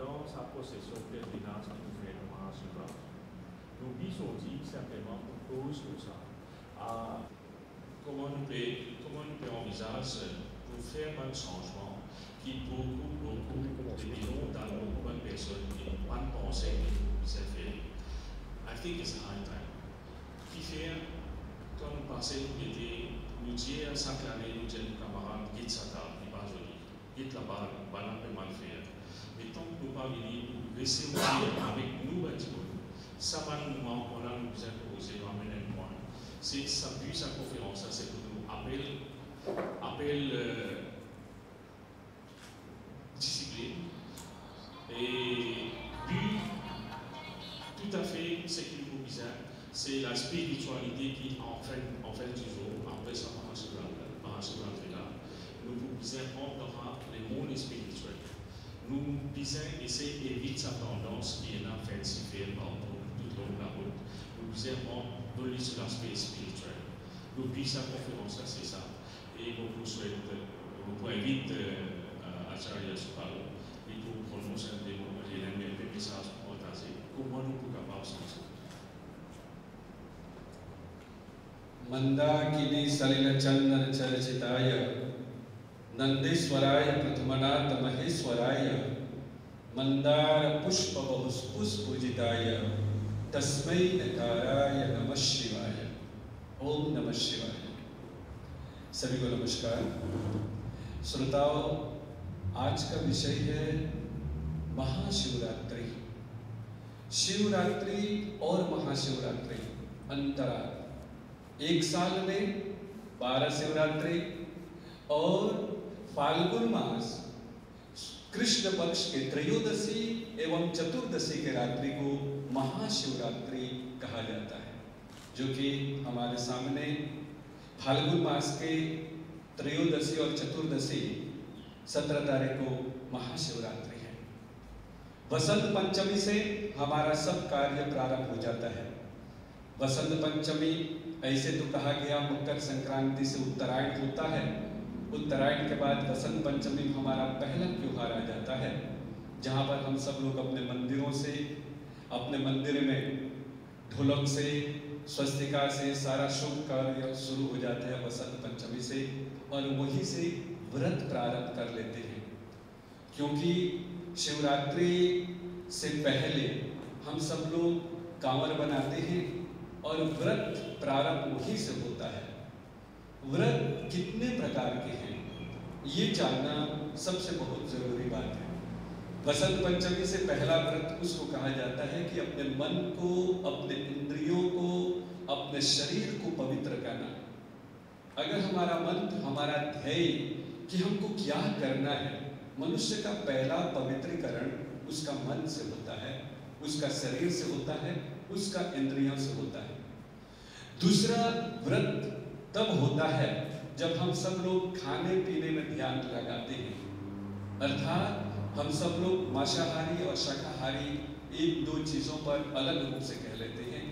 Dans sa possession pèlerinage qui nous fait le Mahashiva. Nous disons certainement pour cause de ça. Comment nous pouvons envisager pour faire un changement qui beaucoup de millions de personnes qui n'ont pas pensé que c'est fait. I think it's high time. Qui fait, quand nous passons, nous disons chaque année, nous disons nos camarades, quitte Satan, il va joli, quitte la balle, balle peut mal faire. Mais tant que nous parlons, nous laissons avec nous, ça va nous manquer, on a nous besoin de poser, nous amener un point. C'est ça, puis sa conférence, c'est pour nous appel discipline. Et puis, tout à fait, ce qu'il nous besoin, c'est la spiritualité qui, en fait toujours, après ça, là, nous besoin prendre les mondes spirituels. Nous disons essayer d'éviter sa tendance qui est en fait si faire tout le long de la route. Nous disons donner sur l'aspect spirituel. Nous disons sa conférence, c'est ça. Et on vous souhaite, on vous invite à Acharya Supalo et pour prononcer un message partagé. Comment nous pouvons capables de ça? Mandakini सलिल चंदन चर्चिताय नंदेश्वराय प्रथमनाथ महेश्वराय मंदार पुष्प पुष्पूजिताय तस्मै नकाराय नमः शिवाय। ओम नमः शिवाय। सभी को नमस्कार। श्रोताओं, आज का विषय है महाशिवरात्रि। शिवरात्रि और महाशिवरात्रि अंतराल। एक साल में 12 शिवरात्रि और फाल्गुन मास कृष्ण पक्ष के त्रयोदशी एवं चतुर्दशी के रात्रि को महाशिवरात्रि कहा जाता है, जो कि हमारे सामने फाल्गुन मास के त्रयोदशी और चतुर्दशी 17 तारीख को महाशिवरात्रि है। वसंत पंचमी से हमारा सब कार्य प्रारंभ हो जाता है। वसंत पंचमी ऐसे तो कहा गया मकर संक्रांति से उत्तरायण होता है। उत्तरायण के बाद वसंत पंचमी हमारा पहला त्योहार आ जाता है, जहाँ पर हम सब लोग अपने मंदिरों से, अपने मंदिर में ढोलक से, स्वस्तिका से सारा शुभ कार्य शुरू हो जाते हैं वसंत पंचमी से, और वहीं से व्रत प्रारंभ कर लेते हैं। क्योंकि शिवरात्रि से पहले हम सब लोग कांवर बनाते हैं और व्रत प्रारंभ वहीं से होता है। व्रत कितने प्रकार के हैं, ये जानना सबसे बहुत जरूरी बात है। वसंत पंचमी से पहला व्रत उसको कहा जाता है कि अपने मन को, अपने इंद्रियों को, अपने शरीर को पवित्र करना। अगर हमारा मन, हमारा ध्येय कि हमको क्या करना है, मनुष्य का पहला पवित्रीकरण उसका मन से होता है, उसका शरीर से होता है, उसका इंद्रियों से होता है। दूसरा व्रत तब होता है जब हम सब लोग खाने पीने में ध्यान लगाते हैं, अर्थात हम सब लोग मांसाहारी और शाकाहारी इन दो चीज़ों पर अलग रूप से कह लेते हैं।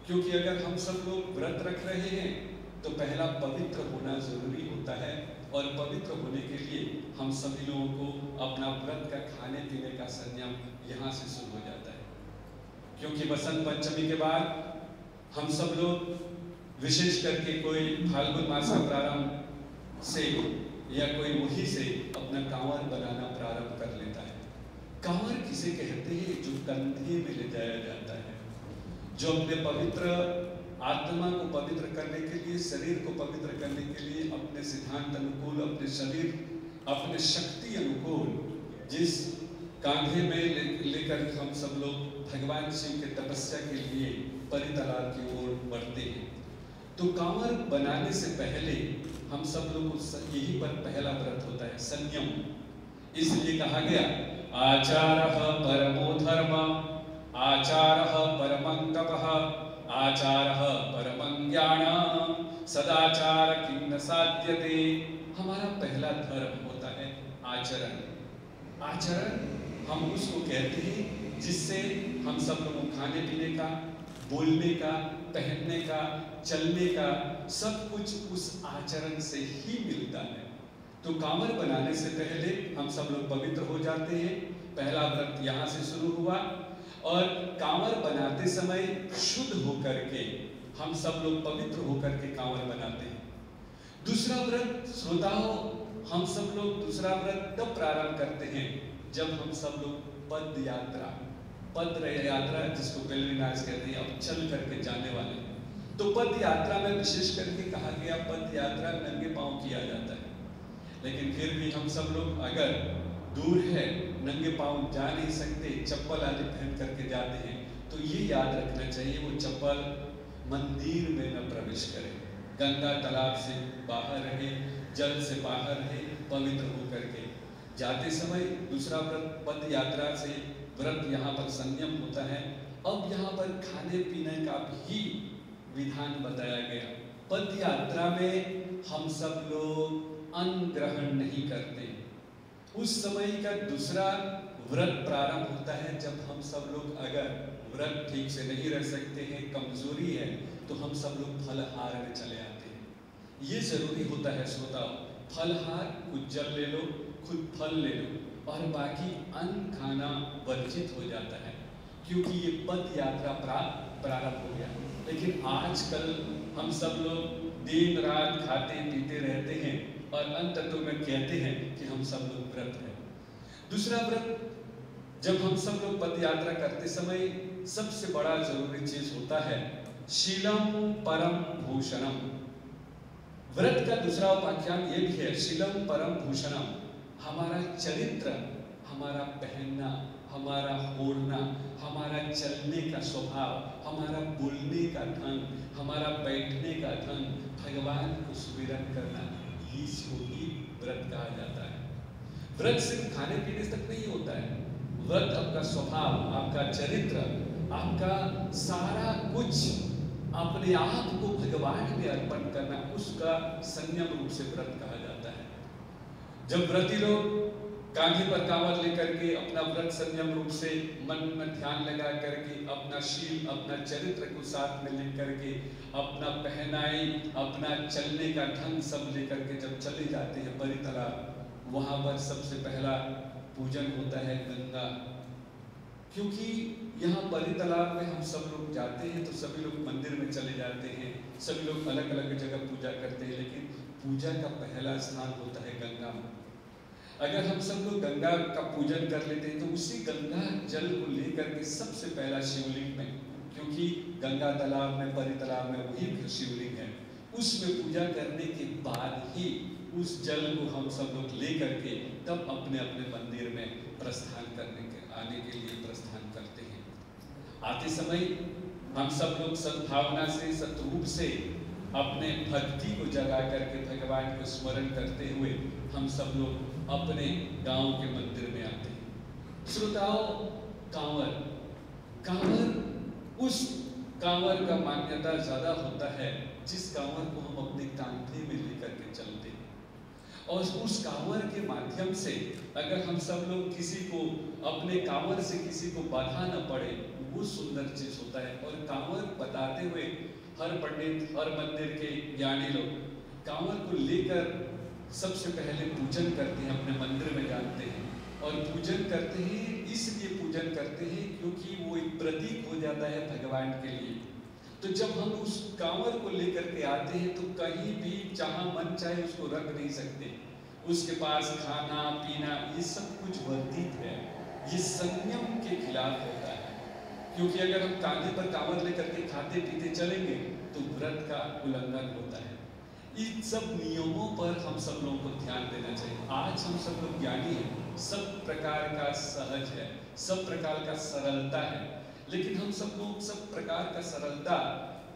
क्योंकि अगर हम सब लोग व्रत रख रहे हैं तो पहला पवित्र होना जरूरी होता है, और पवित्र होने के लिए हम सभी लोगों को अपना व्रत का खाने पीने का संयम यहाँ से शुरू हो जाता है। क्योंकि वसंत पंचमी के बाद हम सब लोग विशेष करके कोई फाल्गुन मास का प्रारंभ से या कोई वही से अपना कांवर बनाना प्रारंभ कर लेता है। कांवर किसे कहते हैं? जो कंधे में ले जाया जाता है, जो अपने पवित्र आत्मा को पवित्र करने के लिए, शरीर को पवित्र करने के लिए अपने सिद्धांत अनुकूल, अपने शरीर, अपने शक्ति अनुकूल जिस कांधे में लेकर हम सब लोग भगवान शिव के तपस्या के लिए परितलाब की ओर बढ़ते हैं। तो कांवर बनाने से पहले हम सब लोग को यही पर पहला व्रत होता है संयम। इसलिए कहा गया आचारः परमो धर्म, आचारः परमं तपः, आचारः परमं ज्ञानम्, सदाचार किं न साध्यते। हमारा पहला धर्म होता है आचरण। आचरण हम उसको कहते हैं जिससे हम सब लोगों को खाने पीने का, बोलने का, पहनने का, चलने का सब कुछ उस आचरण से ही मिलता है। तो कांवर बनाने से पहले हम सब लोग पवित्र हो जाते हैं। पहला व्रत यहाँ से शुरू हुआ और कांवर बनाते समय शुद्ध होकर के हम सब लोग पवित्र होकर के कांवर बनाते हैं। दूसरा व्रत श्रोताओं, हम सब लोग दूसरा व्रत तब प्रारंभ करते हैं जब हम सब लोग पद यात्रा जिसको पेलग्रिमेज कहते हैं, अब चल करके जाने वाले। तो पद यात्रा में विशेष करके कहा गया पद यात्रा नंगे पांव किया जाता है। लेकिन फिर भी हम सब लोग अगर दूर है, नंगे पांव जा नहीं सकते, चप्पल आदि पहन करके जाते हैं, तो ये याद रखना चाहिए वो चप्पल मंदिर में न प्रवेश करे, गंगा तालाब से बाहर रहे, जल से बाहर रहे, पवित्र होकर के जाते समय। दूसरा व्रत पद यात्रा से व्रत यहाँ पर संयम होता है। अब यहाँ पर खाने पीने का भी विधान बताया गया। पद यात्रा में हम सब लोग अन्न ग्रहण नहीं करते। उस समय का दूसरा व्रत प्रारंभ होता है जब हम सब लोग अगर व्रत ठीक से नहीं रह सकते हैं, कमजोरी है, तो हम सब लोग फलहार में चले आते हैं। ये जरूरी होता है श्रोताओ, फलहार, कुछ जल ले लो, खुद फल ले लो और बाकी अन्न खाना वर्जित हो जाता है, क्योंकि ये पद यात्रा प्रारंभ हो गया। लेकिन आजकल हम सब लोग दिन रात खाते पीते रहते हैं और अंततः में कहते हैं कि हम सब लोग व्रत हैं। दूसरा व्रत जब हम सब लोग पद यात्रा करते समय सबसे बड़ा जरूरी चीज होता है शीलम परम भूषणम। व्रत का दूसरा उपाख्यान ये भी है, शीलम परम भूषणम। हमारा चरित्र, हमारा पहनना, हमारा ओढ़ना, हमारा चलने का स्वभाव, हमारा बोलने का ढंग, हमारा बैठने का ढंग, भगवान को स्मरण करना, इसको ही व्रत कहा जाता है। व्रत सिर्फ खाने पीने तक नहीं होता है। व्रत आपका स्वभाव, आपका चरित्र, आपका सारा कुछ अपने आप को भगवान में अर्पण करना, उसका संयम रूप से व्रत कहा जाता है। जब व्रती लोग कांधे पर कांवर लेकर के अपना व्रत संयम रूप से मन में ध्यान लगा करके अपना शील, अपना चरित्र को साथ में लेकर के अपना पहनाई, अपना चलने का ढंग सब लेकर के जब चले जाते हैं परितलाब, वहां पर सबसे पहला पूजन होता है गंगा। क्योंकि यहाँ परितलाब में हम सब लोग जाते हैं तो सभी लोग मंदिर में चले जाते हैं, सभी लोग अलग अलग जगह पूजा करते हैं, लेकिन पूजा का पहला स्थान होता है गंगा में। अगर हम सब लोग गंगा का पूजन कर लेते हैं तो उसी गंगा जल को लेकर के सबसे पहला शिवलिंग में, क्योंकि गंगा तालाब में, परितलाब में वही शिवलिंग है, उसमें पूजा करने के बाद ही उस जल को हम सब लोग ले करके तब अपने अपने मंदिर में प्रस्थान आने के लिए प्रस्थान करते हैं। आते समय हम सब लोग सद्भावना से, सतरूप से अपने भक्ति को जगा करके भगवान को स्मरण करते हुए हम सब लोग अपने गांव के मंदिर में आते हैं। श्रोताओं, कांवर उस कांवर का मान्यता ज्यादा होता है जिस कांवर को हम अपने कांधे में लेकर के चलते हैं, और उस कांवर के माध्यम से अगर हम सब लोग किसी को अपने कांवर से किसी को बाधा न पड़े, वो सुंदर चीज होता है। और कांवर बताते हुए हर पंडित, हर मंदिर के ज्ञानी लोग कांवर को लेकर सबसे पहले पूजन करते हैं, अपने मंदिर में जाते हैं और पूजन करते हैं। इसलिए पूजन करते हैं क्योंकि वो एक प्रतीक हो जाता है भगवान के लिए। तो जब हम उस कांवर को लेकर के आते हैं तो कहीं भी जहां मन चाहे उसको रख नहीं सकते। उसके पास खाना पीना ये सब कुछ वर्जित है, ये संयम के खिलाफ होता है, क्योंकि अगर हम कांधे पर कांवड़ लेकर के खाते पीते चलेंगे तो व्रत का उल्लंघन होता है। इन सब नियमों पर हम सब लोगों को ध्यान देना चाहिए। आज हम सब लोग ज्ञानी हैं, सब प्रकार का सहज है, सब प्रकार का सरलता है, लेकिन हम सब लोग सब प्रकार का सरलता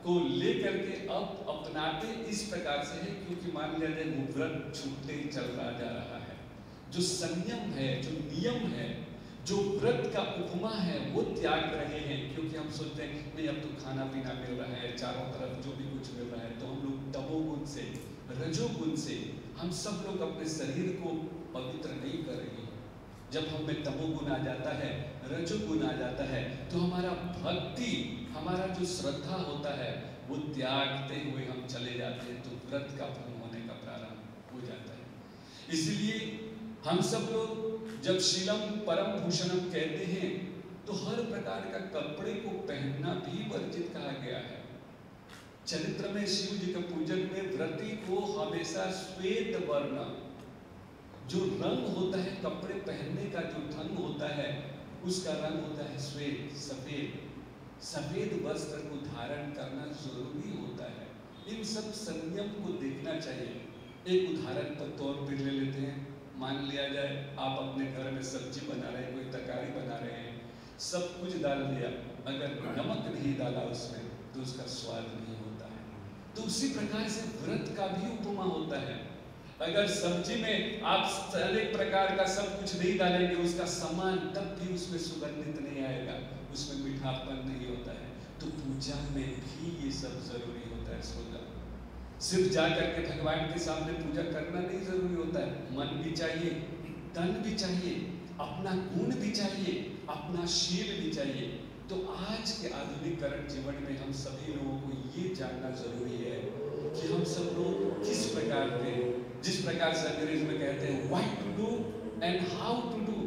को लेकर के अब अपनाते इस प्रकार से है क्योंकि मान लिया जाए वो व्रत छूटते ही चल रहा जा रहा है। जो संयम है, जो नियम है, जो व्रत का उपमा है वो त्याग रहे हैं, क्योंकि हम सोचते हैं नहीं अब तो खाना पीना मिल रहा है, चारों तरफ जो भी कुछ मिल रहा है, तो हम लोग तमोगुण से, रजोगुण से हम सब लोग अपने शरीर को पवित्र नहीं कर रहे हैं। जब हम में तमोगुण आ जाता है, रजोगुण आ जाता है, तो हमारा भक्ति, हमारा जो श्रद्धा होता है वो त्यागते हुए हम चले जाते हैं, तो व्रत का भंग होने का प्रारंभ हो जाता है। इसलिए हम सब लोग जब शीलम परम भूषणम कहते हैं तो हर प्रकार का कपड़े को पहनना भी वर्जित कहा गया है। चरित्र में शिव जी के पूजन में व्रती को हमेशा श्वेत वर्ण, जो रंग होता है कपड़े पहनने का, जो ढंग होता है उसका रंग होता है श्वेत, सफेद। सफेद वस्त्र को धारण करना जरूरी होता है। इन सब संयम को देखना चाहिए। एक उदाहरण पर तौर पर ले लेते हैं। मान लिया जाए आप अपने घर में सब्जी बना रहे हैं, कोई तरकारी बना रहे हैं, सब कुछ डाल दिया, अगर नमक नहीं डाला उसमें तो उसका स्वाद नहीं होता है। तो उसी प्रकार से व्रत का भी उपमा होता है। अगर सब्जी में आप अनेक प्रकार का सब कुछ नहीं डालेंगे उसका समान, तब भी उसमें सुगंधित नहीं आएगा, उसमें मीठापन नहीं होता है। तो पूजा में भी ये सब जरूरी होता है। सोचा सिर्फ जा करके भगवान के सामने पूजा करना नहीं जरूरी होता है, मन भी चाहिए, तन भी चाहिए, अपना गुण भी चाहिए, अपना शील भी चाहिए। तो आज के आधुनिकरण जीवन में हम सभी लोगों को ये जानना जरूरी है कि हम सब लोग किस प्रकार के, जिस प्रकार से अंग्रेज में कहते हैं what to do and how to do,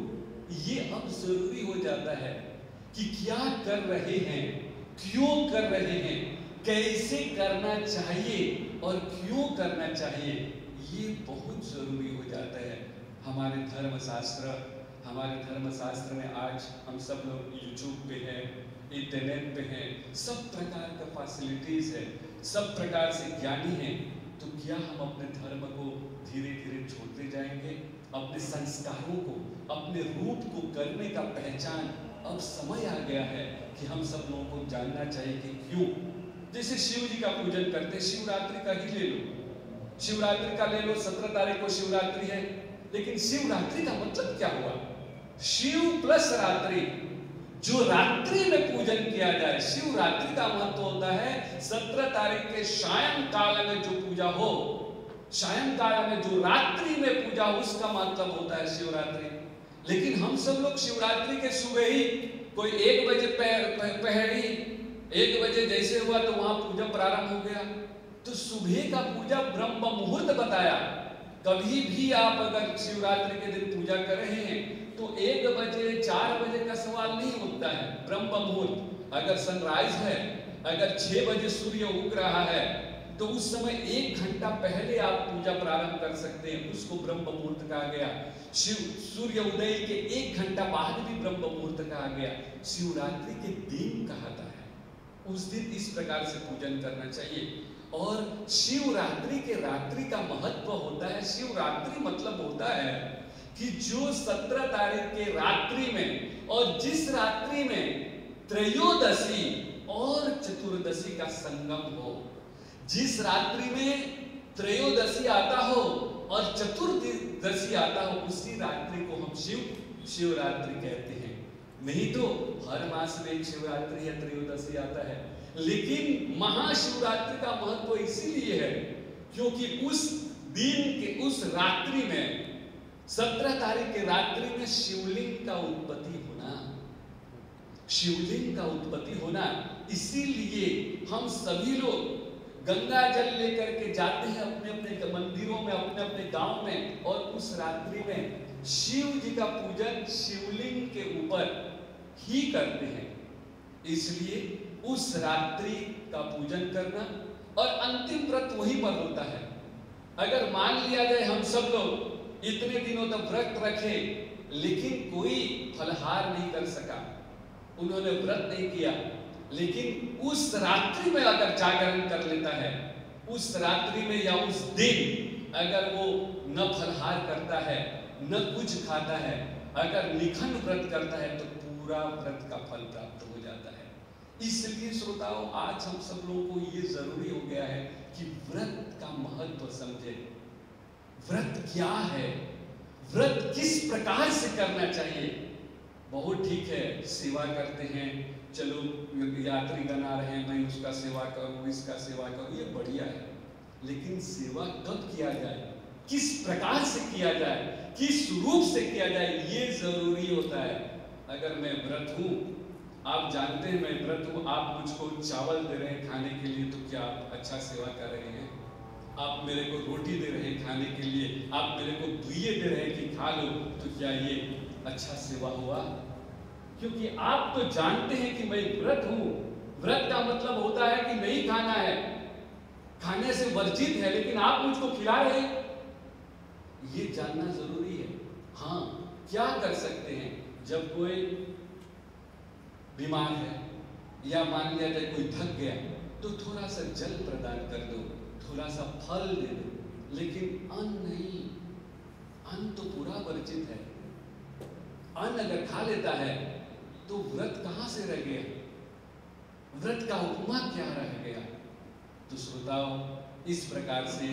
ये अब जरूरी हो जाता है कि क्या कर रहे हैं, क्यों कर रहे हैं, कैसे करना चाहिए और क्यों करना चाहिए, ये बहुत जरूरी हो जाता है। हमारे धर्मशास्त्र में आज हम सब लोग यूट्यूब पे हैं, इंटरनेट पे हैं, सब प्रकार का फैसिलिटीज है, सब प्रकार से ज्ञानी हैं। तो क्या हम अपने धर्म को धीरे धीरे छोड़ते जाएंगे? अपने संस्कारों को, अपने रूप को करने का पहचान अब समय आ गया है कि हम सब लोगों को जानना चाहिए कि क्यों। जैसे शिव जी का पूजन करते, शिवरात्रि का ही ले लो, शिवरात्रि का ले लो, 17 तारीख को शिवरात्रि है, लेकिन शिवरात्रि का मतलब क्या हुआ? शिव प्लस रात्रि, जो रात्रि में पूजन किया जाए। शिवरात्रि का महत्व होता है 17 तारीख के सायं काल में जो पूजा हो, सायं काल में जो रात्रि में पूजा हो, उसका मतलब होता है शिवरात्रि। लेकिन हम सब लोग शिवरात्रि के सुबह ही, कोई 1 बजे पहरी 1 बजे जैसे हुआ तो वहां पूजा प्रारंभ हो गया। तो सुबह का पूजा ब्रह्म मुहूर्त बताया। कभी भी आप अगर शिवरात्रि के दिन पूजा कर रहे हैं तो 1 बजे 4 बजे का सवाल नहीं उठता है। ब्रह्म मुहूर्त, अगर सनराइज है, अगर 6 बजे सूर्य उग रहा है तो उस समय 1 घंटा पहले आप पूजा प्रारंभ कर सकते हैं, उसको ब्रह्म मुहूर्त कहा गया। सूर्य उदय के 1 घंटा बाद भी ब्रह्म मुहूर्त कहा गया। शिवरात्रि के दिन कहता है, उस दिन इस प्रकार से पूजन करना चाहिए। और शिवरात्रि के रात्रि का महत्व होता है, शिवरात्रि मतलब होता है कि जो 17 तारीख के रात्रि में, और जिस रात्रि में त्रयोदशी और चतुर्दशी का संगम हो, जिस रात्रि में त्रयोदशी आता हो और चतुर्दशी आता हो, उसी रात्रि को हम शिवरात्रि कहते हैं। नहीं तो हर मास में एक शिवरात्रि या त्रयोदशी आता है, लेकिन महाशिवरात्रि का महत्व इसीलिए है क्योंकि उस दिन के, उस रात्रि में, 17 तारीख के रात्रि में शिवलिंग का उत्पत्ति होना, इसीलिए हम सभी लोग गंगा जल लेकर के जाते हैं अपने अपने मंदिरों में, अपने अपने गांव में, और उस रात्रि में शिव जी का पूजन शिवलिंग के ऊपर ही करते हैं। इसलिए उस रात्रि का पूजन करना, और अंतिम व्रत वहीं पर होता है। अगर मान लिया जाए हम सब लोग इतने दिनों तक व्रत रखे, लेकिन कोई फलहार नहीं कर सका, उन्होंने व्रत नहीं किया, लेकिन उस रात्रि में अगर जागरण कर लेता है, उस रात्रि में या उस दिन अगर वो न फलहार करता है, न कुछ खाता है, अगर निखन व्रत करता है, तो पूरा व्रत का फल प्राप्त हो जाता है। इसलिए श्रोताओं, आज हम सब लोगों को ये जरूरी हो गया है कि व्रत का महत्व समझे। व्रत क्या है, व्रत किस प्रकार से करना चाहिए। बहुत ठीक है, सेवा करते हैं, चलो यात्रीगण आ रहे हैं, मैं उसका सेवा करूं, इसका सेवा करूं, ये बढ़िया है, लेकिन सेवा कब किया जाए, किस प्रकार से किया जाए, किस रूप से किया जाए, ये जरूरी होता है। अगर मैं व्रत हूं, आप जानते हैं मैं व्रत हूं, आप मुझको चावल दे रहे हैं खाने के लिए, तो क्या आप अच्छा सेवा कर रहे हैं? आप मेरे को रोटी दे रहे हैं खाने के लिए, आप मेरे को दुइये दे रहे हैं कि खा लो, तो क्या ये अच्छा सेवा हुआ? क्योंकि आप तो जानते हैं कि मैं व्रत हूं। व्रत का मतलब होता है कि नहीं खाना है, खाने से वर्जित है, लेकिन आप मुझको खिला रहे हैं, ये जानना जरूरी है। हाँ, क्या कर सकते हैं, जब कोई बीमार है या मान लिया जाए कोई थक गया, तो थोड़ा सा जल प्रदान कर दो, थोड़ा सा फल दे दो, लेकिन अन्न नहीं, अन्न तो पूरा वर्जित है। अन्न अगर खा लेता है तो व्रत कहां से रह गया, व्रत का उपमा क्या रह गया? तो श्रोताओं, इस प्रकार से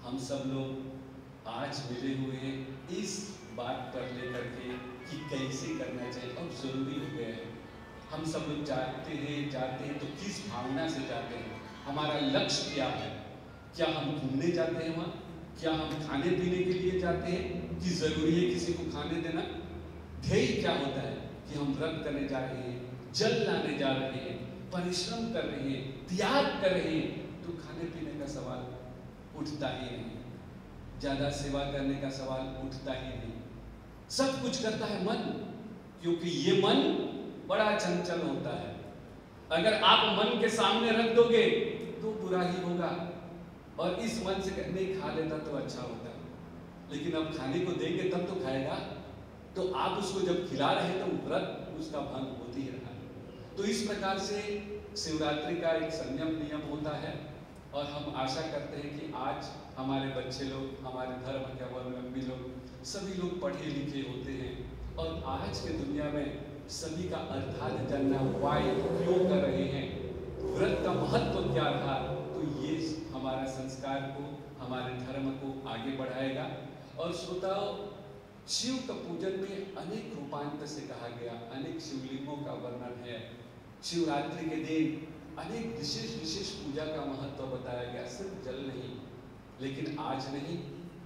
हम सब लोग आज मिले हुए हैं इस बात पर लेकर के कि कैसे करना चाहिए। अब जरूरी हो गया है, हम सब लोग जाते हैं तो किस भावना से जाते हैं, हमारा लक्ष्य क्या है? क्या हम घूमने जाते हैं वहाँ? क्या हम खाने पीने के लिए जाते हैं कि जरूरी है किसी को खाने देना? ध्येय क्या होता है कि हम व्रत करने जा रहे हैं, जल लाने जा रहे हैं, परिश्रम कर रहे हैं, त्याग कर रहे हैं, तो खाने पीने का सवाल उठता ही नहीं, ज्यादा सेवा करने का सवाल उठता ही नहीं। सब कुछ करता है मन, क्योंकि ये मन बड़ा चंचल होता है। अगर आप मन के सामने रख दोगे तो बुरा ही होगा, और इस मन से नहीं खा लेता तो अच्छा होता, लेकिन अब खाने को देंगे तब तो खाएगा, तो आप उसको जब खिला रहे हैं तो व्रत उसका भंग होती ही रहा। तो इस प्रकार से शिवरात्रि का एक संयम नियम होता है, और हम आशा करते हैं कि आज हमारे बच्चे लोग, हमारे धर्म के अवलंबी लोग, सभी लोग पढ़े लिखे होते हैं, और आज के दुनिया में सभी का अर्थात जानना वाई क्यों कर रहे हैं, व्रत का महत्व क्या रहा, तो ये हमारा संस्कार को, हमारे धर्म को आगे बढ़ाएगा। और श्रोताओं, शिव का पूजन में अनेक रूपांतर से कहा गया, अनेक शिवलिंगों का वर्णन है। शिवरात्रि के दिन अनेक विशेष विशेष पूजा का महत्व बताया गया, सिर्फ जल नहीं। लेकिन आज नहीं,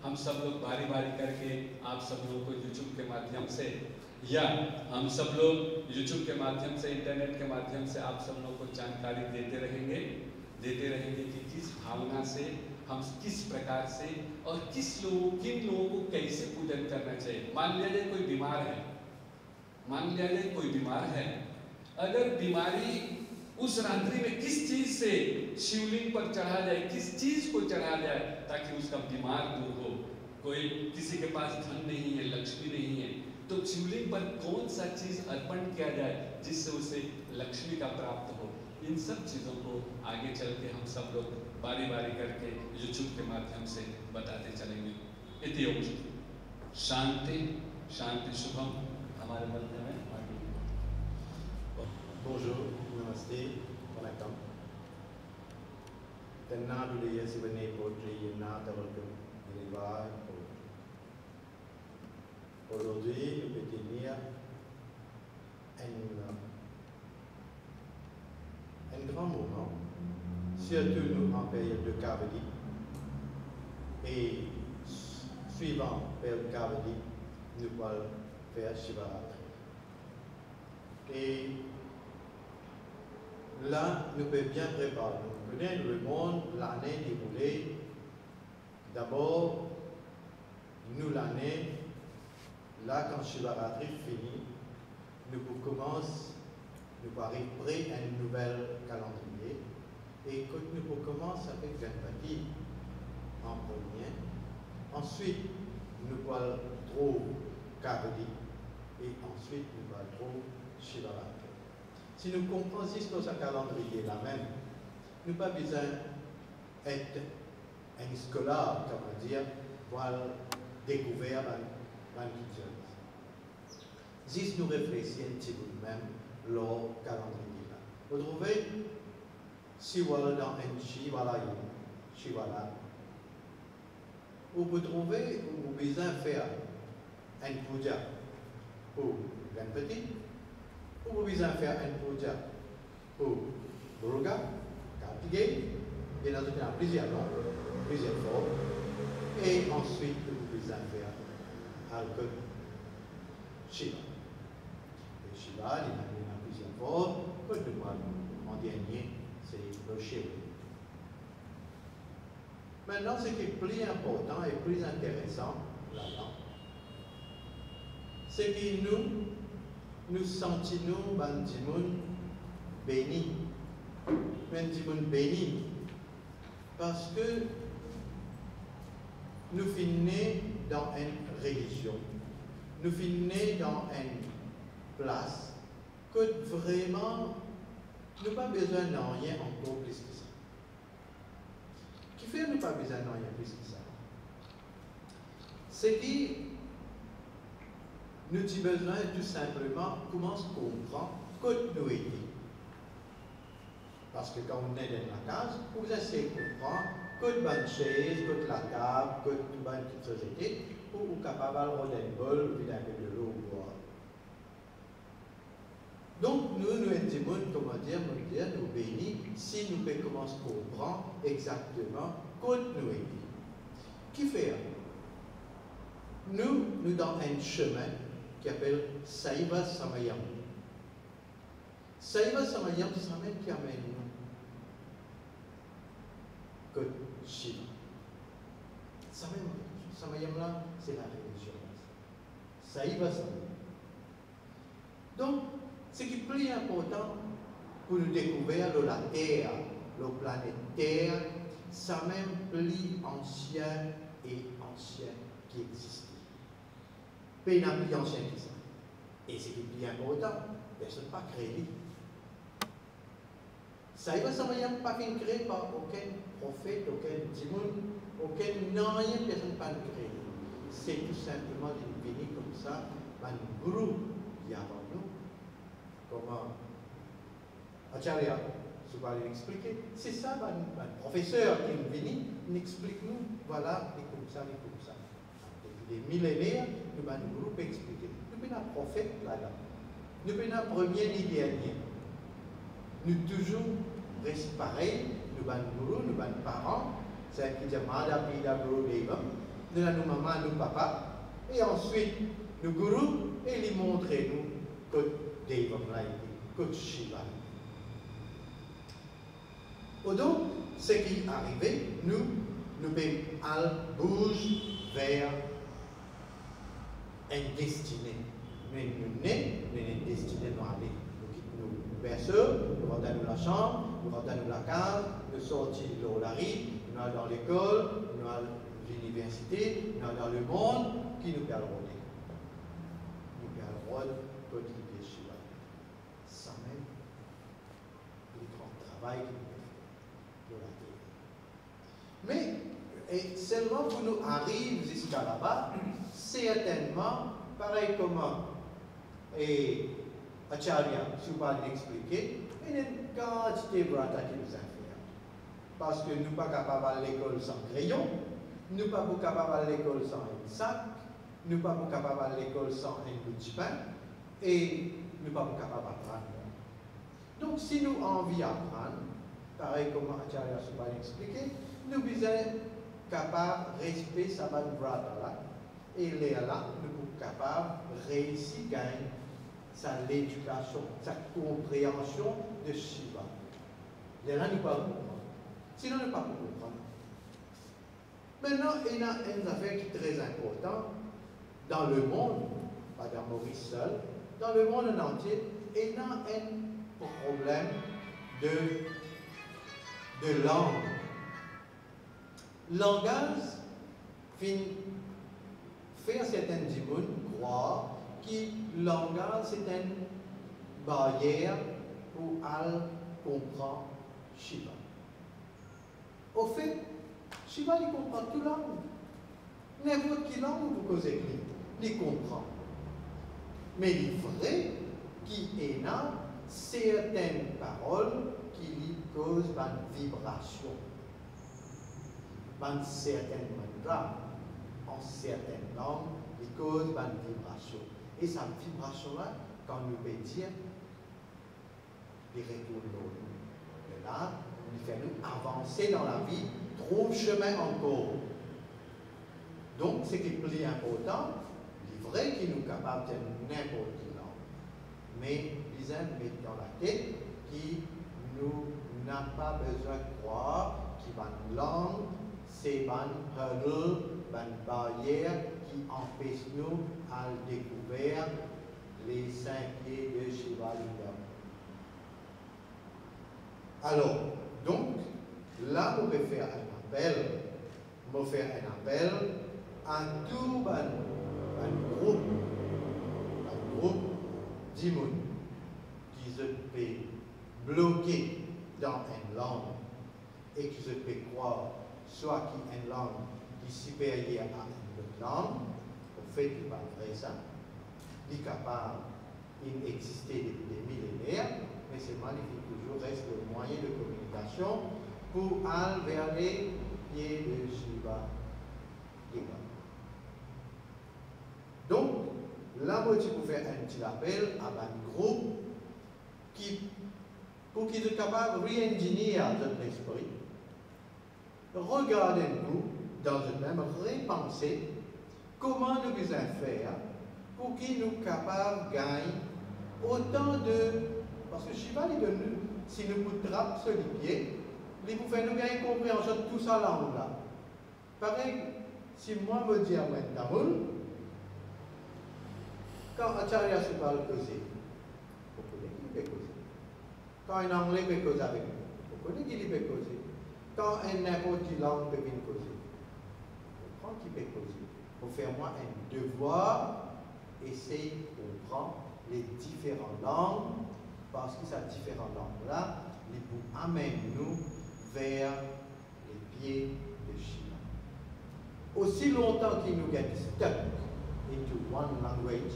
हम सब लोग बारी बारी करके आप सब लोगों को यूट्यूब के माध्यम से, या हम सब लोग यूट्यूब के माध्यम से, इंटरनेट के माध्यम से आप सब लोगों को जानकारी देते रहेंगे कि किस भावना से, हम किस प्रकार से, और किन लोगों को कैसे पूजन करना चाहिए। मान लिया जाए कोई बीमार है, अगर बीमारी उस रात्रि में किस चीज से शिवलिंग पर चढ़ा जाए, किस चीज को चढ़ा जाए ताकि उसका बीमार दूर हो। कोई किसी के पास धन नहीं है, लक्ष्मी नहीं है, तो शिवलिंग पर कौन सा चीज अर्पण किया जाए जिससे उसे लक्ष्मी का प्राप्त हो। इन सब चीजों को आगे चल के हम सब लोग बारी बारी करके यूट्यूब के माध्यम से बताते चलेंगे। इति ओम शांति शांति शुभम। हमारे मध्य में Bonjour, namaste, vanakkam. Tennaaduடைய சிவனை போற்றி எந்நாட்டவர்க்கும் இறைவாய் போற்றி. Aujourd'hui, nous peut tenir un grand moment, surtout nous en période de Kavadi, et suivant période Kavadi, nous allons faire Shivaratri. Et là, nous pouvons bien préparer. Nous connaissons le monde, l'année déroulée. D'abord, nous l'année, là quand Shivaratri finit, nous commençons, nous arrivons près à un nouvel calendrier. Et nous commençons avec Ganpati en premier. Ensuite, nous allons trouver Kavadi, et ensuite nous parlerons Shivaratri. Si nous comprenons ce calendrier là même, nous n'avons pas besoin d'être un scolaire, comment dire, pour découvrir la culture. Si nous réfléchissons un petit peu même leur calendrier là, vous trouvez, si vous allez dans un Shivala, vous trouvez, vous avez besoin de faire un puja pour Ganpati, vous avez besoin de faire un puja pour Durga, Kartikeya, et dans plusieurs noms, plusieurs formes, et ensuite vous avez besoin de faire Alkut Shiva. Et Shiva, il y a plusieurs formes, en dernier, c'est le Shiva. Maintenant, ce qui est plus important et plus intéressant là-dedans, c'est que nous sentons Bandimoun béni. Bandimoun béni. Parce que nous finissons dans une religion, nous finissons dans une place que vraiment, nous n'avons pas besoin de rien encore plus que ça. Qui fait nous pas besoin de rien plus que ça? C'est que nous avons besoin tout simplement comment se comprendre que nous étions. Parce que quand on est dans la case, vous essayez de comprendre que bonne chaise, que la table, que toute bonne petite société, pour vous capable de rôder un bol, puis d'un peu de l'eau ou boire. Donc, nous disons, comment dire, nous bénis si nous pouvons commencer à comprendre exactement quoi nous est dit. Qui fait? Nous dans un chemin qui s'appelle Saiva Samayam. Saiva Samayam, c'est un chemin qui amène nous que Shiva. Samayam là, c'est la religion. Saiva Samayam. Donc, ce qui est plus important pour nous découvrir la Terre, la planète Terre, ça même plus ancien et ancien qui existe. Mais il y a plus ancien que ça. Et ce qui est plus important, personne n'a pas créé. Ça va même pas créé par aucun prophète, aucun djimoun, aucun rien, personne n'a pas créé. C'est tout simplement devenu comme ça, un groupe qui est avant nous. Comment Acharya, je vais l'expliquer. C'est ça, un professeur qui est venu, il explique nous, voilà, et comme ça, et comme ça. Depuis des millénaires, nous avons un groupe expliqué. Nous avons un prophète là-dedans. Nous avons un premier ni dernier. Nous toujours restons pareils, nous avons un guru, nous avons un parent, c'est qui dit Mada Pida Guru Devam. Nous avons nos mamans, nos papas, et ensuite nos gurus, et ils montrent nous que Devam là, que Shiva. Donc, ce qui est arrivé, nous bouger vers une destinée. Nous une destinée à aller. Nous quittons nos berceaux, nous rentrons dans la chambre, nous rentrons dans la case, nous sortons de la rue, nous allons dans l'école, nous allons à l'université, nous allons dans le monde, qui nous perd le rôle. Nous perd le rôle pour qu'il y ait Shiva. Ça même, le grand travail que nous mais et seulement pour nous arriver jusqu'à là-bas, certainement, pareil comme Acharya, si vous parlez d'expliquer, il y a une quantité de vrata qui nous a fait. Parce que nous ne sommes pas capables d'aller à l'école sans crayon, nous ne sommes pas capables d'aller à l'école sans un sac, nous ne sommes pas capables d'aller à l'école sans un bout de pain, et nous ne sommes pas capables d'apprendre. Donc si nous avons envie d'apprendre, pareil comme Acharya se va l'expliquer, nous sommes capables de respecter sa bonne vrata là, et là, nous sommes capables de réussir à gagner sa l'éducation, sa compréhension de Shiva. Là, nous ne pouvons pas comprendre. Sinon, nous ne pouvons pas comprendre. Maintenant, il y a une affaire qui est très importante dans le monde, pas dans Maurice seul, dans le monde en entier, il y a un problème de langue. Langage faire certains gens croire que le langage c'est une barrière pour aller comprendre Shiva. Au fait, Shiva il comprend toute langue. N'importe quelle langue vous causez, il comprend. Mais il est vrai qu'il y a certaines paroles qui lui causent une vibration. Dans certaines mantras, en certaines langues, il cause une vibration. Et cette vibration-là, quand nous pouvons dire, il retourne l'eau. Et là, il fait nous avancer dans la vie, trop chemin encore. Donc, ce qui est plus important, il est vrai qu'il nous est capable de n'importe quelle langue. Mais, ils mettent dans la tête qu'il n'a pas besoin de croire qu'il y a une langue, c'est une hurdle, une barrière qui empêche nous à découvrir les 5 pieds de Shiva Lingam. Alors, donc, là, on peut faire un appel, à tout un groupe d'immunes qui se peut bloquer dans une langue et qui se peut croire soit qu'il y a une langue qui est supérieure à une autre langue, au fait, il n'est pas vrai ça. Il est capable d'exister depuis des millénaires, mais c'est magnifique, toujours reste le moyen de communication pour aller vers les pieds de Shiva. Donc, là, moi, tu peux faire un petit appel à un groupe pour qu'ils soient capables de re-engineer notre esprit. Regardez-nous dans le même repenser comment nous pouvons faire pour qu'ils nous capables de gagner autant de. Parce que Shiva est devenu, si nous vous trappons sur les pieds, il vous fait nous gagner compréhension de tout ça langue-là. Pareil, si moi me dis à moi Tamoul, quand Acharya se parle causer, vous connaissez qu'il peut causer. Quand un anglais peut causer avec nous, vous connaissez qu'il peut causer. Quand un n'importe quelle langue peut venir causer, vous comprenez qu'il peut causer. Pour faire moi un devoir, essayer de comprendre les différentes langues, parce que ces différentes langues-là, ils vous amènent nous vers les pieds de Shiva. Aussi longtemps qu'il nous get stuck into one language,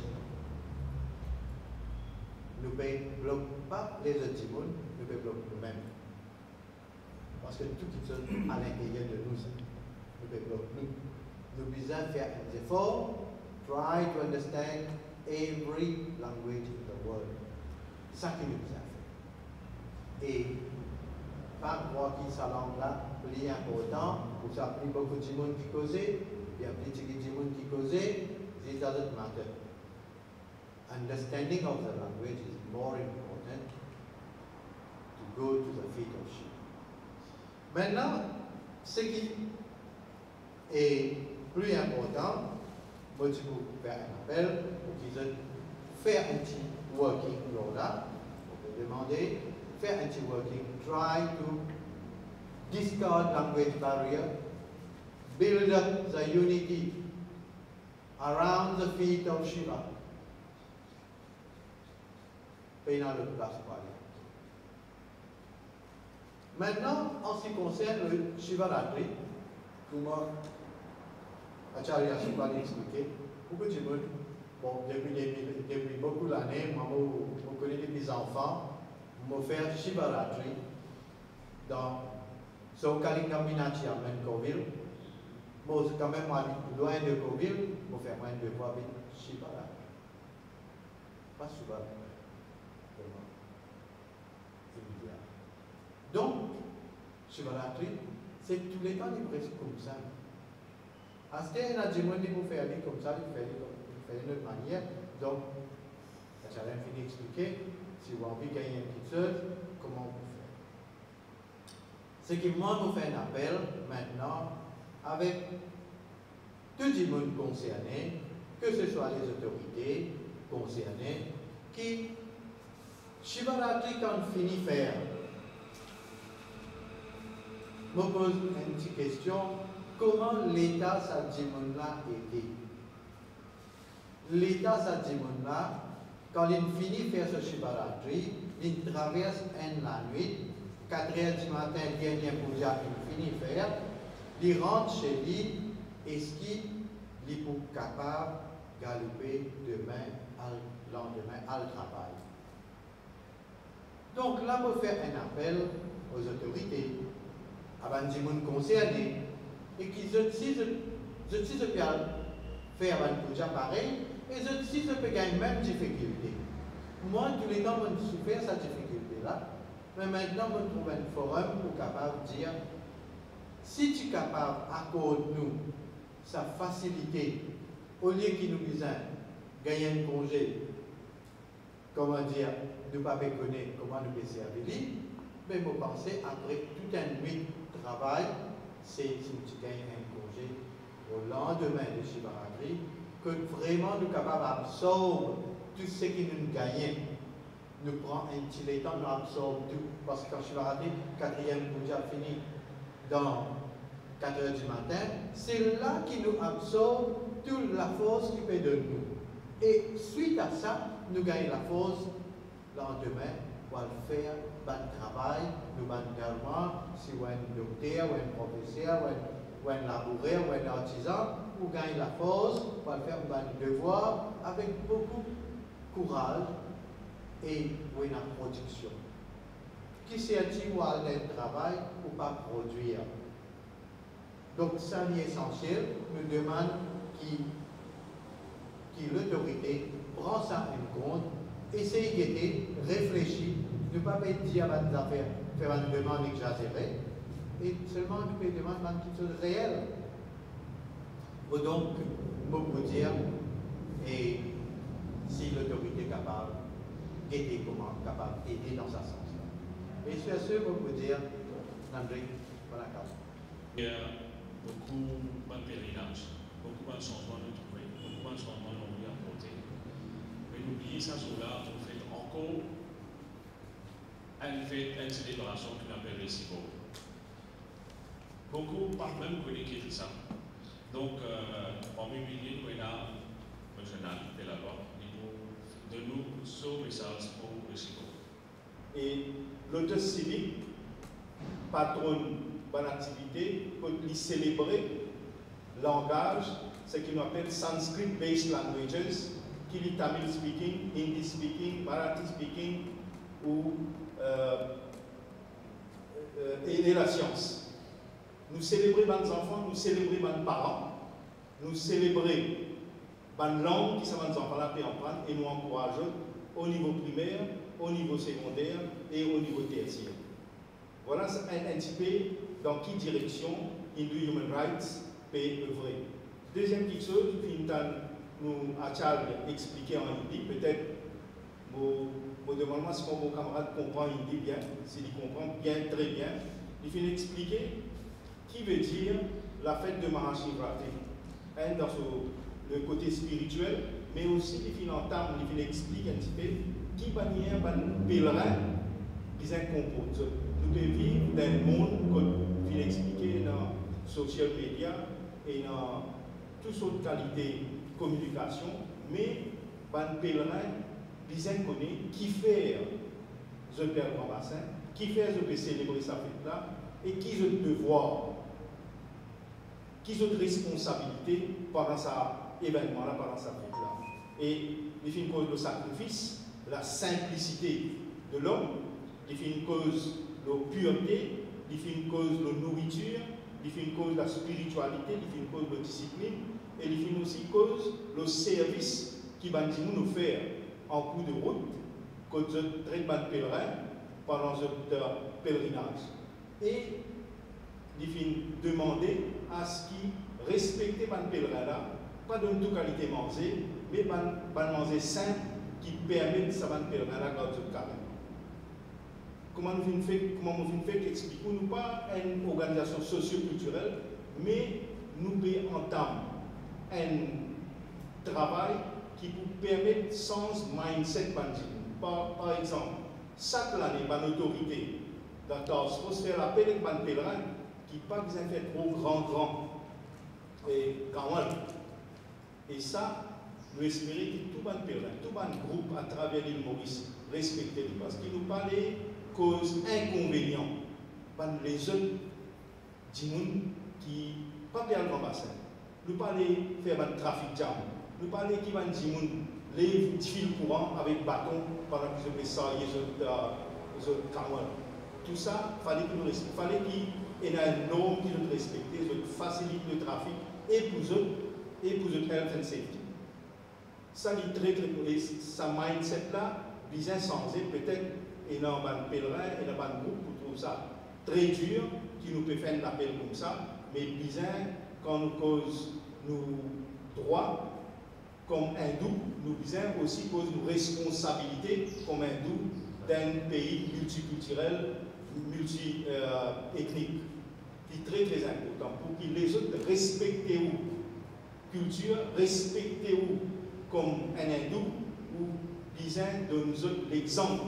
nous ne bloquons pas les autres mondes, nous bloquons nous-mêmes. Parce que tout qui est à l'intérieur de nous, nous bloquons nous. Nous devons faire un effort, try to understand every language in the world. C'est ça que nous devons faire. Et pas croire que sa langue-là est important, ou ça a beaucoup de monde qui causait, il y a plus de monde qui causait, it doesn't matter. Understanding of the language is more important to go to the feet of Shiva. Maintenant, ce qui est plus important, moi je peux faire un appel pour qu'ils fassent un petit working là, on peut demander, faire un petit working, try to discard language barrier, build up the unity around the feet of Shiva. Payant le place pour aller. Maintenant, en ce qui concerne le Shivaratri, comme Acharya Shiva l'a expliqué, beaucoup de monde, bon, depuis beaucoup d'années, moi, je connais des enfants, je fais Shivaratri dans Sokalingam Minachi à Menkoville. Moi, quand même loin de Koville, je fais moins de fois Shivaratri. Pas souvent. Donc, Shivaratri, c'est tous les temps, il presque comme ça. À ce qu'il y a des gens qui faire comme ça, il fait d'une autre manière. Donc, ça va finir d'expliquer, si vous avez envie de gagner une petite chose, comment on peut faire. Ce qui moi nous fait un appel maintenant avec tous les gens concernés, que ce soit les autorités concernées, qui, Shivaratri, quand finit de faire, me pose une petite question, comment l'état de ce monde-là était? l'état ça dit là, quand il finit de faire ce Shivaratri, il traverse la nuit, 4 heures du matin, dernier puja, il finit de faire, il rentre chez lui, et ce qui est capable de galoper demain, lendemain, à le travail. Donc là, on fait un appel aux autorités, à des gens concernés, et qui si je peux faire un puja pareil, et si je peux gagner même difficulté. Moi, tous les temps, je souffert cette difficulté-là, mais maintenant, je trouve un forum pour capable de dire, si tu es capable d'accorder nous sa facilité, au lieu qu'il nous dise gagner un congé, comment dire, ne pas connaître comment nous servir, mais je pense après toute une nuit de travail, c'est si tu gagnes un congé au lendemain de Shivaratri, que vraiment nous sommes capables d'absorber tout ce que nous gagnons. Nous prenons un petit temps, nous absorbons tout. Parce que quand Shivaratri, 4e puja fini dans 4 heures du matin, c'est là qu'il nous absorbe toute la force qu'il peut de nous. Et suite à ça, nous gagnons la force le lendemain pour faire un travail, nous avons également, si vous êtes un docteur, ou un professeur, ou un laboureur, ou un artisan, vous gagnez la force pour faire un devoir avec beaucoup de courage et une production. Qui s'est-il ou aller un travail ou pas produire? Donc, ça est essentiel. Nous demandons que l'autorité prend ça en compte, essaye de réfléchir, ne pas dire à des affaires, faire une demande exagérée, et seulement nous pouvons demander quelque chose de réel. Donc, je peux dire, et si l'autorité est capable d'aider, comment capable d'aider dans ce sens-là. Et sur ce, je peux dire, André, voilà. Il y a beaucoup de pèlerinage, beaucoup de changements de trouver, beaucoup de changements de vie apportés. Mais n'oubliez ça, là, on fait encore une célébration qu'on appelle le Sibo. Beaucoup, par même, connaissent ça. Donc, parmi les milliers, nous avons un journal de la loi de nous ce message pour le Sibo. Et l'auteur civique, patron de l'activité, peut célébrer le langage, ce qu'on appelle Sanskrit-based languages, qui est Tamil speaking, Hindi speaking, Marathi speaking, ou et la science. Nous célébrons nos enfants, nous célébrons nos parents, nous célébrons la langue qui sont nos enfants là peut apprendre et nous encourageons au niveau primaire, au niveau secondaire et au niveau tertiaire. Voilà un petit peu dans quelle direction Hindu Human Rights peut œuvrer. Deuxième petite chose, nous Achal expliqué en hindi, peut-être mon demandement si mon camarade comprend hindi bien, s'il comprend bien, très bien, il faut expliquer qui veut dire la fête de Mahashivratri, dans le côté spirituel, mais aussi il faut entendre, il faut expliquer un petit peu qui manière un pèlerin qui compose. Nous devons vivre dans un monde, comme il faut expliquer dans les social media et dans toutes sortes de qualités de communication, mais un pèlerin bien connu qui fait le père grand bassin, qui fait le célébrer sa fête-là, et qui a le devoir, qui a la responsabilité pendant cet événement-là, pendant sa fête-là. Et il fait une cause de sacrifice, la simplicité de l'homme, il fait une cause de pureté, il fait une cause de nourriture, il fait une cause de la spiritualité, il fait une cause de discipline, et il fait aussi une cause de service qui va nous faire en coup de route, quand je traite de pèlerin pendant le pèlerinage. Et il faut demander à ce qu'ils respectent les pèlerins là, pas de toute qualité manger, mais de manger simple qui permet de savoir pèlerin là quand je carré. Comment nous fait qu'expliquons-nous pas une organisation socio-culturelle, mais nous entendre un travail qui vous permet de sens mindset par exemple, chaque année, par l'autorité, d'accord, il faut se faire appel à un pèlerin qui n'a pas besoin de faire trop grand, et quand même. Et ça, nous espérons que tout le monde pèlerin, tout le groupe à travers l'île Maurice respecte parce qu'il nous parle des causes inconvénients. Les autres gens qui ne pas bien le bassin. Nous parlons de faire un trafic jam. Nous parlons qui va dire les fils courants avec bâton pendant que je fais ça, les autres camarades. Tout ça, il fallait qu'il y ait une norme qui nous respecte, qui facilite le trafic et pour eux health and safety. Ça, il très très ça mindset là, bien sensé, peut-être, et dans un pèlerin, et dans un groupe pour trouver ça très dur, qui nous peut faire un appel comme ça, mais bien, quand nous cause nos droits, comme hindous, nous bien aussi cause nos responsabilités comme hindous d'un pays multiculturel, multi-ethnique, qui est très très important pour que les autres respectent où culture, respectent où comme un hindou, ou bien de nous autres l'exemple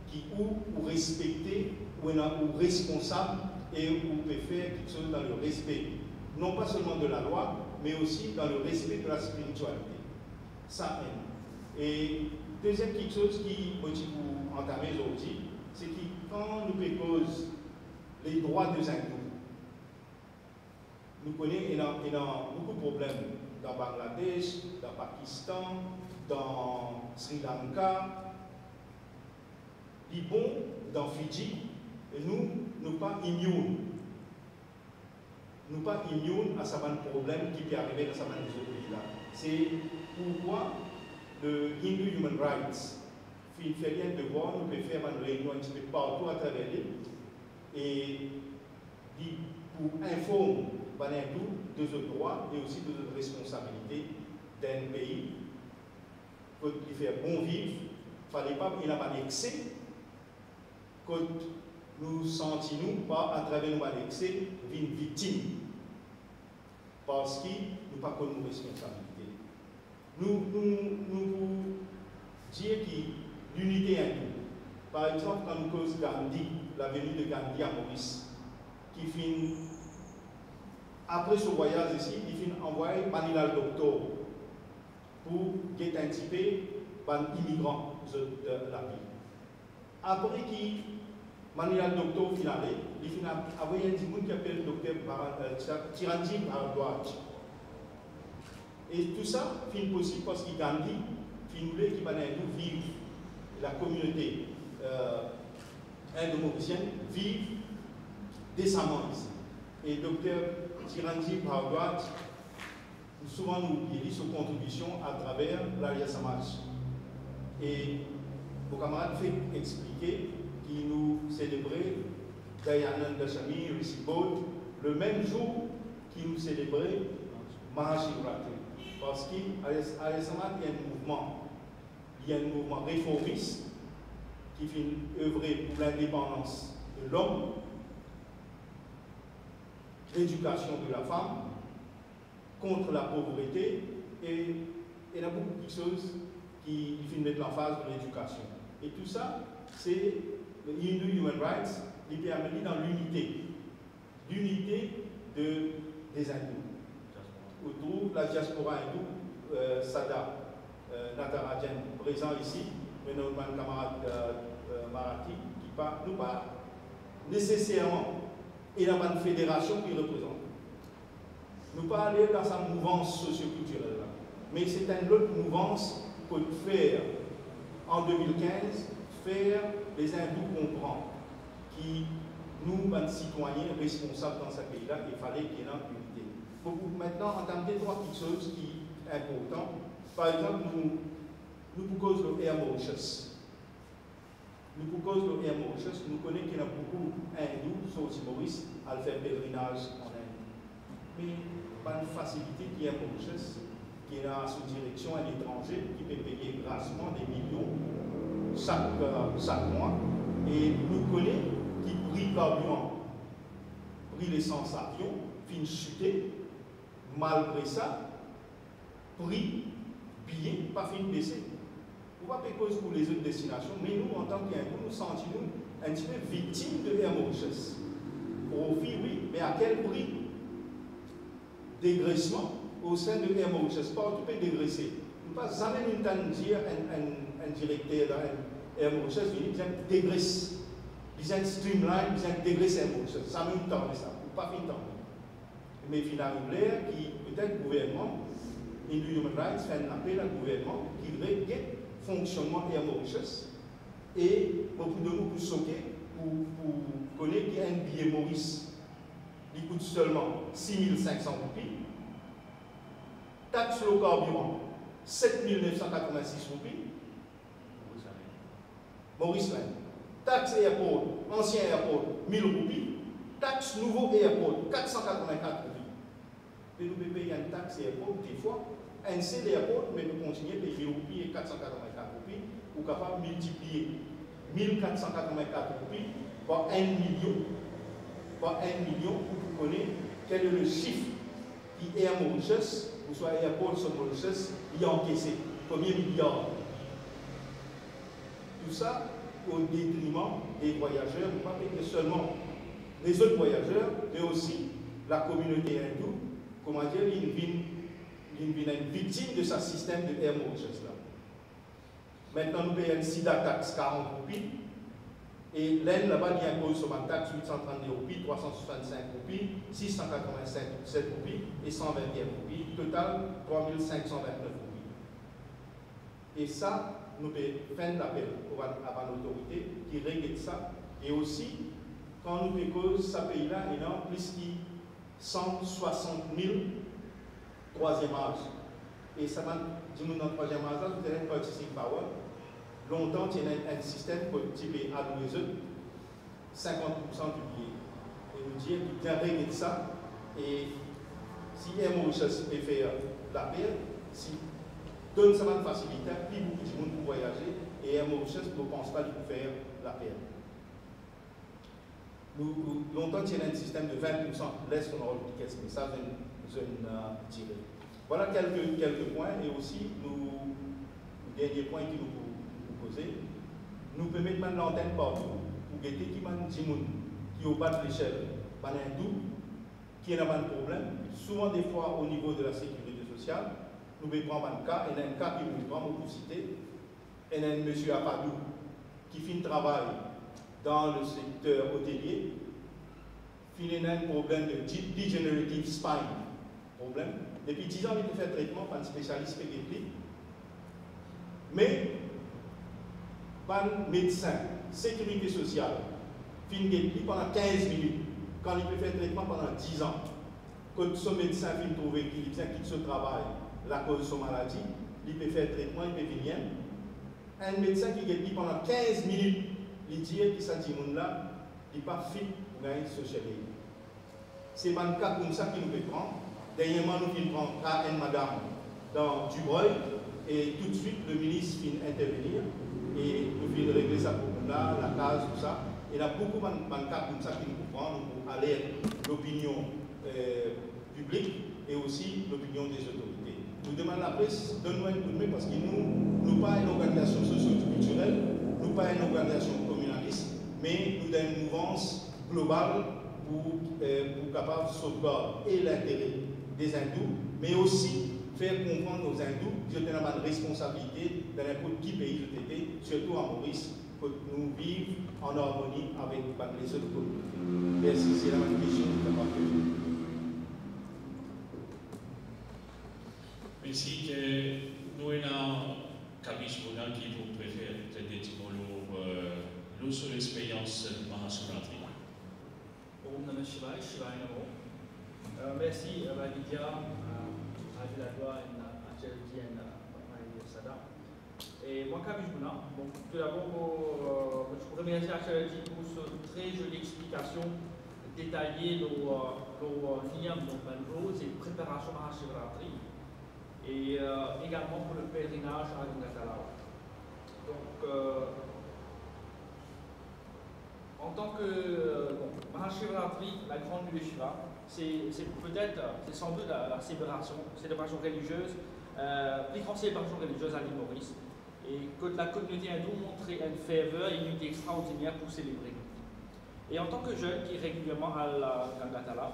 qui ou respecter ou responsable et où peut faire quelque chose dans le respect, non pas seulement de la loi, mais aussi dans le respect de la spiritualité. Ça aime. Et deuxième quelque chose qui motive pour entamer aujourd'hui, c'est que quand nous cause les droits des hindous, nous connaissons beaucoup de problèmes dans Bangladesh, dans Pakistan, dans Sri Lanka, Libon, dans Fidji, et nous ne sommes pas immunes. Nous ne sommes pas immunes à ce problème qui peut arriver dans ce pays-là. C'est pourquoi le Hindu Human Rights fait bien de voir, nous pouvons faire une réunion un petit peu partout à travers l'île et pour informer les de nos droits et aussi de nos responsabilités d'un pays. Quand il fait bon vivre, il ne fallait pas qu'il n'y ait pas d'excès. Quand nous sentons pas à travers nos excès, une victime. Parce que nous n'avons pas de responsabilité. Nous disons que l'unité est un tout. Par exemple, quand nous causons Gandhi, la venue de Gandhi à Maurice, qui finit, après ce voyage ici, il finit envoyer Manila le docteur pour être anticipé par les immigrants de la ville. Après qu'il Manila le docteur finale, il finit envoyer un petit monde qui appelle le docteur Chiranjeev Bharadwaj. Et tout ça finit possible parce que Gandhi voulait qu'il nous vivre, la communauté indo-mauricienne vive décemment ici. Et le docteur Chiranjeev Bharadwaj, souvent nous oublions sa contribution à travers l'Arya Samaj. Et vos camarades fait expliquer qu'ils nous célébraient Dayananda Dashami, Rishi Bodh, le même jour qu'ils nous célébraient Mahashivratri. Parce qu'Arya Samaj, il y a un mouvement réformiste qui fait œuvrer pour l'indépendance de l'homme, l'éducation de la femme, contre la pauvreté, et il y a beaucoup de choses qui viennent mettre l'emphase de l'éducation. Et tout ça, c'est le Hindu Human Rights, qui permet dans l'unité des hindous. Autour la diaspora hindoue, Sada Natarajan, présent ici, mais notre camarade Marathi, qui nous parle nécessairement, et la bonne fédération qui représente. Nous parlons dans sa mouvance socioculturelle, mais c'est une autre mouvance pour faire, en 2015, faire les hindous comprendre qui nous, les citoyens responsables dans ce pays-là, il fallait qu'il y ait une unité. Maintenant, en termes de trois petites choses qui sont importantes, par exemple, nous proposons le Air Mauritius. Nous proposons le Air Mauritius, nous connaissons qu'il y a beaucoup d'hindous, sauf Maurice, à faire pèlerinage en Inde. Mais pas une facilité qui est à Mauritius, qui est à sous direction à l'étranger, qui peut payer grassement des millions chaque mois. Et nous connaissons qui prix carburant, prix l'essence avion, fin chuter, malgré ça, prix billet, pas fin baisser. On va pas cause pour les autres destinations, mais nous, en tant qu'Hindous, nous sentons un petit peu victimes de Air Mauritius. Profit, oui, mais à quel prix? Dégraissement au sein de Air Mauritius. Pas tout peut dégraisser. Nous pas jamais nous dire un directeur dans un Mauritius, il vient dégraisser, il vient streamline, il vient dégraisser un Mauritius. Jamais nous temps ça, ou pas fin temps. Mais finalement, qui peut-être le gouvernement, et le Human Rights fait un appel au gouvernement qui règle le fonctionnement de Mauritius et beaucoup de nous pour sauter, pour connaître qu'il y a un billet Maurice qui coûte seulement 6 500 roupies, taxe sur le carburant 7 986 roupies, Maurice Lane, taxe airport, ancien airport 1000 roupies, taxe nouveau airport 484 roupies. Et nous devons payer une taxe airport des fois. Un seul airport, mais nous continuons à payer 1000 roupies et 484 roupies, ou capable de multiplier 1484 roupies par 1 million, pour vous connaissez quel est le chiffre qui est à Mauritius, ou soit airport sur Mauritius, il a encaissé, combien de milliards. Tout ça au détriment des voyageurs, pas que seulement les autres voyageurs, mais aussi la communauté hindoue, comment dire, une victime de ce système de Air Mauritius là. Maintenant, nous payons une SIDA taxe 40 roupies, et l'Inde là-bas, il y a un sur ma taxe 832 roupies, 365 roupies, 687 roupies et 121 roupies, total 3529 roupies. Et ça, nous faisons l'appel à l'autorité qui règle ça, et aussi, quand nous faisons ce pays-là, il y a plus de 160 000 troisième âge. Et ça va, dis-nous, dans le troisième âge, vous avez un purchasing power. Longtemps, il y a un système pour typer à 50% du billet. Et nous dire, bien régler ça. Et si Air Mauritius peut faire la paix, si donne ça une facilité, puis beaucoup de monde pour voyager, et Air Mauritius ne pense pas qu'il peut faire la paix. Longtemps, il y a un système de 20% less on all tickets, mais ça, je tirer. Voilà quelques points, et aussi, le dernier point qui nous poser, nous pouvons mettre maintenant l'antenne partout pour guetter qui m'a dit qui au bas de l'échelle, pas un doute, qui est un problème. Souvent, des fois, au niveau de la sécurité sociale, nous pouvons prendre un cas, et un cas qui nous prend pour citer, et un monsieur Apadou qui fait un travail dans le secteur hôtelier, il a un problème de degenerative spine. Problème. Depuis 10 ans, il a fait un traitement par un spécialiste pédiatrique. Mais, par un médecin, sécurité sociale, pendant 15 minutes, quand il peut faire un traitement pendant 10 ans, quand ce médecin finit trouver qu'il quitte ce travail, la cause de son maladie, il peut faire un traitement, il peut venir. Un médecin qui dit pendant 15 minutes, il dit que ça dit là, il n'est pas fit pour gagner ce chèque. C'est un cas comme ça qu'il nous peut prendre. Dernièrement, nous prenons une madame dans Dubreuil, et tout de suite, le ministre vient intervenir, et nous venons régler ça pour là, la case, tout ça. Il y a beaucoup de cas comme ça qui nous prennent pour aller l'opinion publique et aussi l'opinion des autorités. Nous demandons la presse, donne-nous un coup de main parce que nous pas une organisation socio-culturelle, nous pas une organisation communaliste, mais nous avons une mouvance globale pour capable de sauvegarder l'intérêt des hindous, mais aussi faire comprendre aux hindous que nous avons une responsabilité dans n'importe quel pays de TT, surtout en Maurice, pour nous vivre en harmonie avec les autres communautés. Merci, c'est la même question que vous avez. Merci. Nous avons un qui vous préfère peut-être des nous sur l'expérience de Mahashivratri. Merci Lydia, Aviladua et Charity et Sada. Et moi, Kabishbuna, bon, tout d'abord, je voudrais remercier Charity pour cette très jolie explication détaillée de Niam, donc Rose et préparation à Mahashivratri, et également pour le pèlerinage à Gangatala. Donc, en tant que Mahashivratri, la grande nuit de Shiva, c'est sans doute la célébration religieuse, plus grande célébration religieuse à l'île Maurice, et que la communauté hindoue montrait une ferveur et une unité extraordinaire pour célébrer. Et en tant que jeune qui est régulièrement à la Gangatala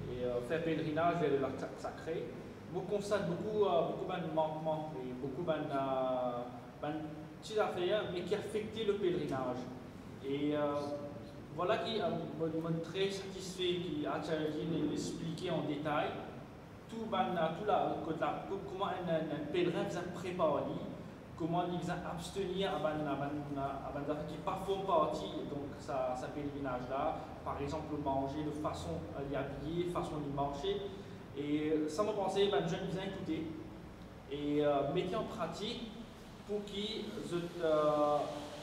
et fait pèlerinage vers le lac sacré, je constate beaucoup de manquements et beaucoup de petites affaires, mais qui affectaient le pèlerinage. Et voilà qui me très satisfait, qui a expliqué en détail comment un pèlerin vient préparer, comment il vient abstenir à qui pas font partie donc sa pèlerinage là, par exemple manger, de façon d'y habiller, façon d'y marcher. Et ça me pensait, je viens écouter et mettre en pratique pour que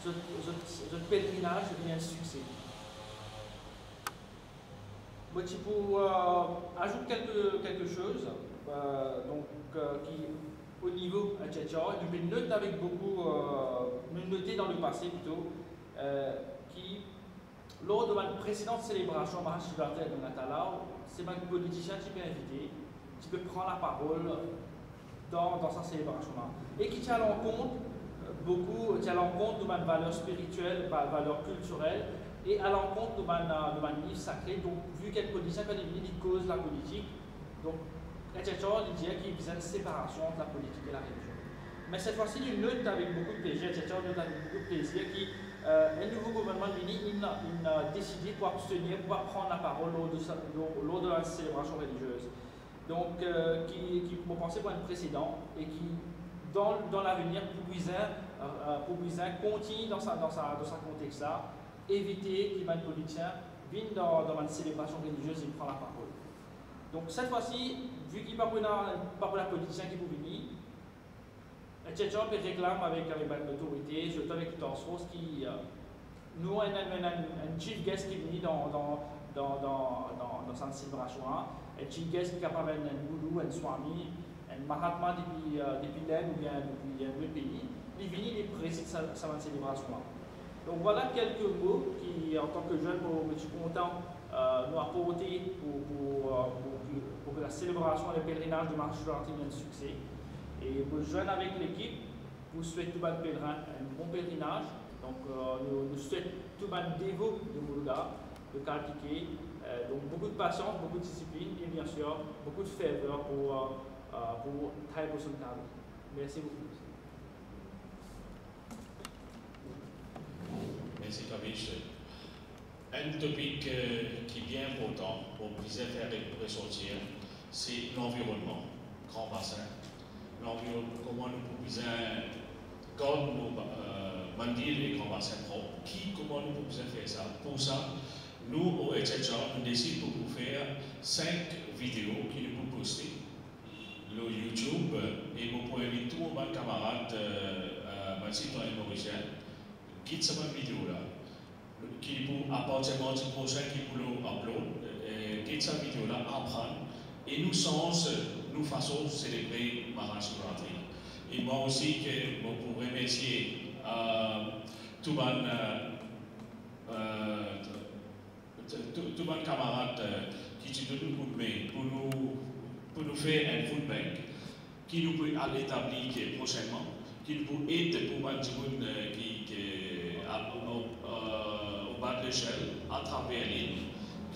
ce pèlerinage devienne un succès. Pour ajouter quelque chose, qui au niveau etc. Je vais noter avec beaucoup, noter dans le passé plutôt, qui lors de ma précédente célébration Mahashivratri de Natalau, c'est un politicien qui peut inviter, qui peut prendre la parole dans sa célébration et qui tient en compte de ma valeur spirituelle, ma valeur culturelle et à l'encontre de ma livre sacré. Donc, vu qu'un politicien peut devenir, il cause la politique, donc, etc., il dit qu'il y a une séparation entre la politique et la religion. Mais cette fois-ci, il note avec beaucoup de plaisir, etc., note avec beaucoup de plaisir, un nouveau gouvernement il a décidé pour abstenir, pour prendre la parole lors de la célébration religieuse. Donc, qui me pensait pour un précédent et qui, dans l'avenir, pour continuer dans sa contexte-là, éviter que les politiciens viennent dans une célébration religieuse et prennent la parole. Donc, cette fois-ci, vu qu'il n'y a pas de politicien qui peut venir, etc., on réclame avec l'autorité, surtout avec le task force qui nous un chief guest qui vient dans cette célébration, un chief guest qui est capable un gourou, un swami, un mahatma depuis l'Inde ou bien depuis un autre pays, il vient et préside cette célébration. Donc voilà quelques mots qui, en tant que jeune, je suis content nous apporter pour que la célébration et le pèlerinage de Mahashivratri ait un succès. Et pour jeunes avec l'équipe, vous souhaitez tout le pèlerin un bon pèlerinage. Donc nous souhaitons tout le dévot de Muruga, de Kartikeya. Donc beaucoup de patience, beaucoup de discipline et bien sûr beaucoup de ferveur pour Thaibo Suntari. Merci beaucoup. Merci Kavish. Un topic qui est bien important pour plusieurs faire ressortir, c'est l'environnement, grand bassin. L'environnement, comment nous pouvons garder nos mandir et grands bassins propres. Comment nous pouvons faire ça? Pour ça, nous, au etc., nous décidons pour faire 5 vidéos qui nous pouvons poster le YouTube et vous pouvez inviter tous mes camarades, mes citoyens mauriciens, qui sont cette vidéo-là, qui pour à partir du prochain qui pour upload, qui cette vidéo-là apprendre et nous sens, nous façons célébrer Mahashivratri. Et moi aussi, que je pour remercier tous mes camarades qui sont de nous coup de main pour nous faire un food bank qui nous peut aller établir prochainement, qui nous peut aider pour les gens qui au bas de l'échelle, à travers l'île,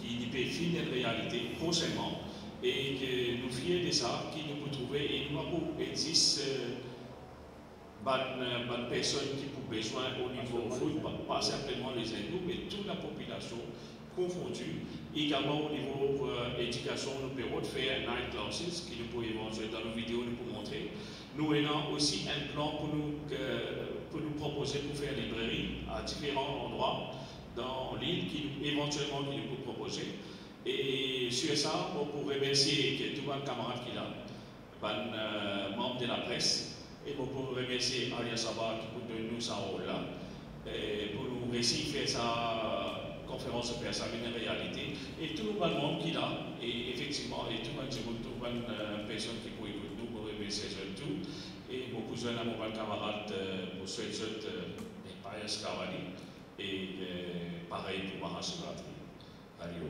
qui peut finir la réalité prochainement et que nous fiers de ça, qui nous peut trouver et nous existe des personnes qui ont besoin au niveau food, pas simplement les hindous, mais toute la population confondue. Également au niveau éducation, nous pouvons faire night classes qui nous pouvons éventuellement dans nos vidéos nous pouvons montrer. Nous avons aussi un plan pour nous proposer pour faire librairie à différents endroits dans l'île qui éventuellement qui nous peut proposer. Et sur ça, on peut remercier tous les camarades qui sont membres de la presse. Et on peut remercier Alia Sabah qui peut donner nous ça rôle-là pour nous réussir faire sa conférence de presse avec une réalité. Et tout le monde qui est là, et effectivement, et tout le monde personne qui peut écouter nous, pour remercier tout. Et beaucoup de jeunes à mon camarade pour souhaiter des Payas Kawali et pareil pour Mahashivratri. Allez,